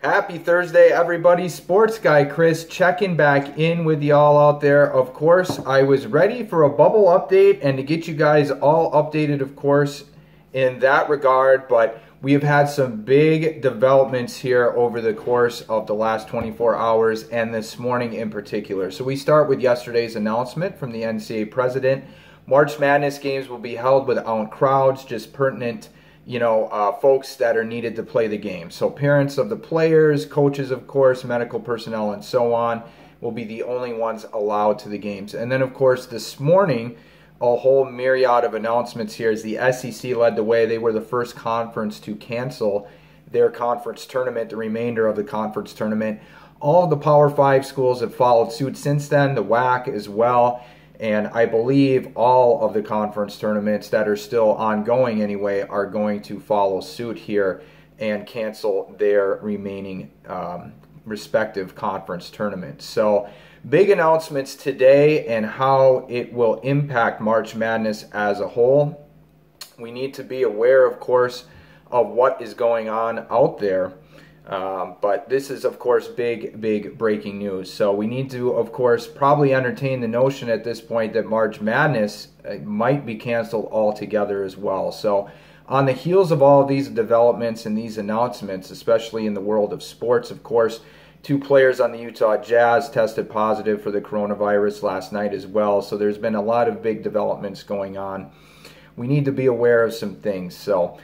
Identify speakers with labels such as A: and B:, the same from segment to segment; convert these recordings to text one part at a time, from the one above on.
A: Happy Thursday, everybody. Sports guy Chris checking back in with y'all out there. Of course, I was ready for a bubble update and to get you guys all updated, of course, in that regard. But we have had some big developments here over the course of the last 24 hours and this morning in particular. So we start with yesterday's announcement from the NCAA president. March Madness games will be held without crowds, just pertinent folks that are needed to play the game. So parents of the players, coaches, of course, medical personnel, and so on will be the only ones allowed to the games. And then, of course, this morning, a whole myriad of announcements here as the SEC led the way. They were the first conference to cancel their conference tournament, the remainder of the conference tournament. All of the Power 5 schools have followed suit since then, the WAC as well. And I believe all of the conference tournaments that are still ongoing anyway are going to follow suit here and cancel their remaining respective conference tournaments. So big announcements today and how it will impact March Madness as a whole. We need to be aware, of course, of what is going on out there. But this is, of course, big breaking news. So we need to, of course, probably entertain the notion at this point that March Madness might be canceled altogether as well. So on the heels of all of these developments and these announcements, especially in the world of sports, of course, 2 players on the Utah Jazz tested positive for the coronavirus last night as well. So there's been a lot of big developments going on. We need to be aware of some things. So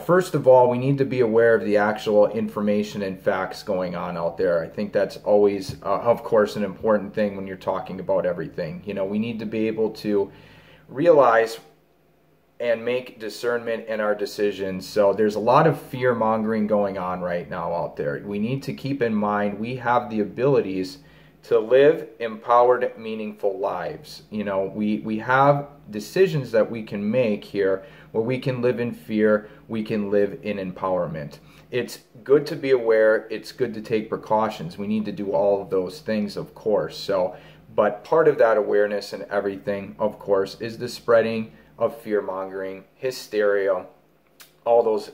A: first of all, we need to be aware of the actual information and facts going on out there. I think that's always, of course, an important thing when you're talking about everything. We need to be able to realize and make discernment in our decisions. So there's a lot of fear-mongering going on right now out there. We need to keep in mind we have the abilities to live empowered, meaningful lives. We have decisions that we can make here where we can live in fear, we can live in empowerment. It's good to be aware, it's good to take precautions. We need to do all of those things, of course. But part of that awareness and everything, of course, is the spreading of fear-mongering, hysteria, all those,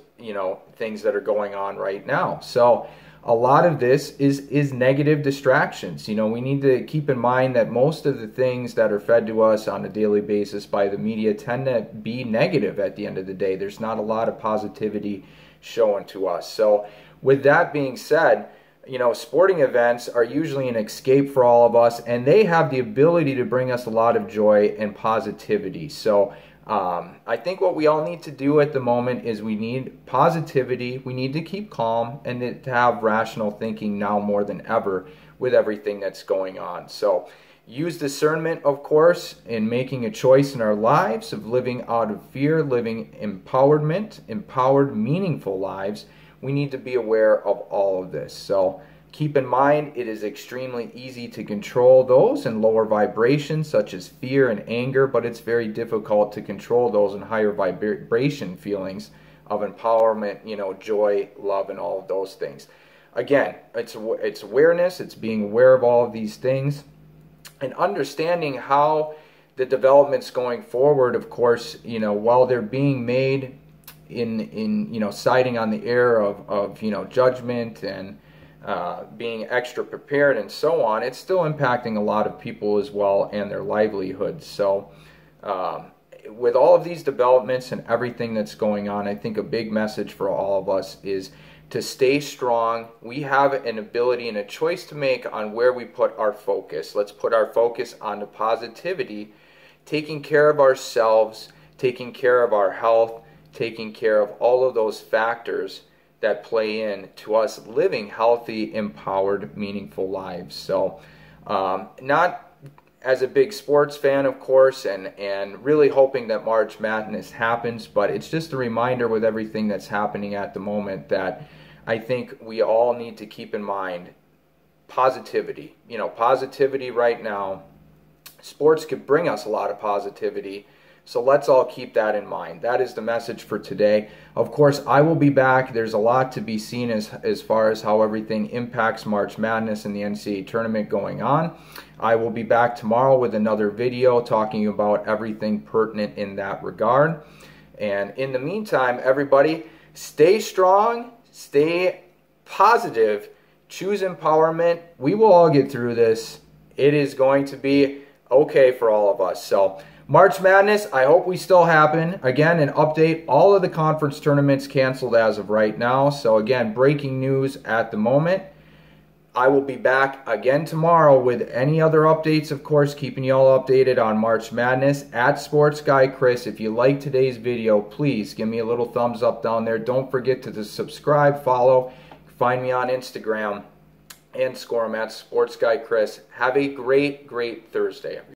A: things that are going on right now. So a lot of this is negative distractions. We need to keep in mind that most of the things that are fed to us on a daily basis by the media tend to be negative at the end of the day. There's not a lot of positivity shown to us. So with that being said, sporting events are usually an escape for all of us, and they have the ability to bring us a lot of joy and positivity. So I think what we all need to do at the moment is we need positivity, we need to keep calm, and to have rational thinking now more than ever with everything that's going on. So use discernment, of course, in making a choice in our lives of living out of fear, living empowered, meaningful lives. We need to be aware of all of this. So keep in mind, it is extremely easy to control those in lower vibrations such as fear and anger, but it's very difficult to control those in higher vibration feelings of empowerment, joy, love, and all of those things. Again, it's awareness, it's being aware of all of these things, and understanding how the developments going forward, of course, while they're being made in siding on the air of judgment and being extra prepared and so on, it's still impacting a lot of people as well and their livelihoods. So with all of these developments and everything that's going on, I think a big message for all of us is to stay strong. We have an ability and a choice to make on where we put our focus. Let's put our focus on the positivity, taking care of ourselves, taking care of our health, taking care of all of those factors that play in to us living healthy, empowered, meaningful lives. So not as a big sports fan, of course, and really hoping that March Madness happens, but it's just a reminder with everything that's happening at the moment that I think we all need to keep in mind positivity. Positivity right now. Sports could bring us a lot of positivity. So let's all keep that in mind. That is the message for today. Of course, I will be back. There's a lot to be seen as far as how everything impacts March Madness and the NCAA tournament going on. I will be back tomorrow with another video talking about everything pertinent in that regard. And in the meantime, everybody, stay strong, stay positive. Choose empowerment. We will all get through this. It is going to be okay for all of us. So March Madness, I hope we still happen. Again, an update, all of the conference tournaments canceled as of right now. So again, breaking news at the moment. I will be back again tomorrow with any other updates, of course, keeping you all updated on March Madness. At Sports Guy Chris, if you like today's video, please give me a little thumbs up down there. Don't forget to subscribe, follow, find me on Instagram, and score them at Sports Guy Chris. Have a great, great Thursday.